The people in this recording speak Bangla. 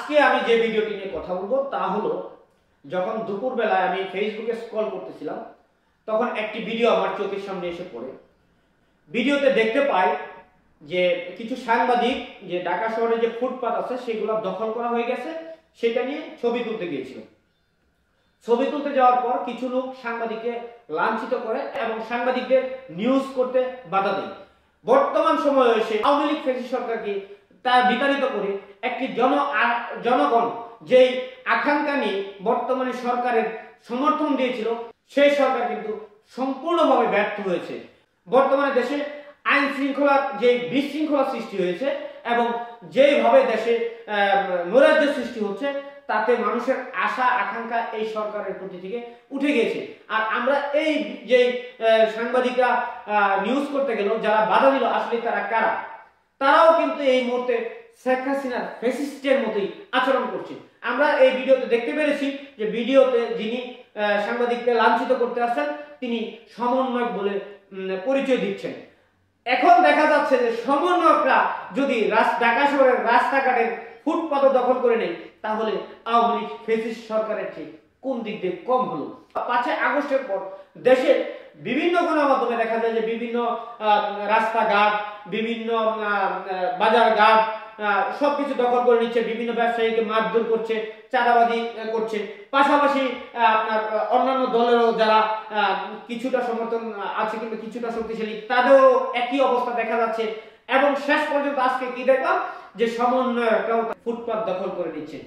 আজকে আমি যে ভিডিওটি নিয়ে কথা বলবো তা হলো, যখন দুপুরবেলায় আমি ফেসবুকে স্ক্রল করতেছিলাম তখন একটি ভিডিও আমার চোখের সামনে এসে পড়ে। ভিডিওতে দেখতে পাই যে কিছু সাংবাদিক যে ঢাকা শহরে যে ফুটপাত আছে সেগুলো দখল করা হয়ে গেছে, সেটা নিয়ে ছবি তুলতে গিয়েছিল। ছবি তুলতে যাওয়ার পর কিছু লোক সাংবাদিককে লাঞ্ছিত করে এবং সাংবাদিকদের নিউজ করতে বাধা দেয়। বর্তমান সময়ে এসে আওয়ামী লীগ ফ্যাসিস্ট সরকারকে তা বিতাড়িত করে একটি জনগণ যেই আকাঙ্ক্ষা নিয়ে বর্তমানে সরকারের সমর্থন দিয়েছিল, সেই সরকার কিন্তু সম্পূর্ণভাবে ব্যর্থ হয়েছে। বর্তমানে দেশে আইন শৃঙ্খলার যে বিশৃঙ্খলা সৃষ্টি হয়েছে এবং যেভাবে দেশে নৈরাজ্য সৃষ্টি হচ্ছে, তাতে মানুষের আশা আকাঙ্ক্ষা এই সরকারের প্রতি থেকে উঠে গেছে। আর আমরা এই যে সাংবাদিকরা নিউজ করতে গেল, যারা বাধা দিল, আসলে তারা কারা? তারাও কিন্তু এই মুহূর্তে শেখ হাসিনার ফ্যাসিস্টের মতোই আচরণ করছে। আমরা এই ভিডিওতে দেখতে পেরেছি যে ভিডিওতে যিনি সাংবাদিককে লাঞ্ছিত করতে আসছেন তিনি সমন্বয়ক বলে পরিচয় দিচ্ছেন। এখন দেখা যাচ্ছে যে সমন্বয়করা যদি ঢাকা শহরের রাস্তাঘাটের ফুটপাত দখল করে নেয়, তাহলে আওয়ামী লীগ ফ্যাসিস্ট সরকারের ঠিক কোন দিক দিয়ে কম হলো? 5 আগস্টের পর দেশের বিভিন্ন গণমাধ্যমে দেখা যায় যে বিভিন্ন রাস্তাঘাট, বিভিন্ন বাজারঘাট সবকিছু দখল করে নিচ্ছে, বিভিন্ন ব্যবসায়ীকে মারধর করছে, চাঁদাবাজি করছে। পাশাপাশি আপনার অন্যান্য দলেরও যারা কিছুটা সমর্থন আছে কিন্তু কিছুটা শক্তিশালী, তাদেরও একই অবস্থা দেখা যাচ্ছে। এবং শেষ পর্যন্ত আজকে কি দেখলাম যে সমন্বয়করাও ফুটপাত দখল করে নিচ্ছে।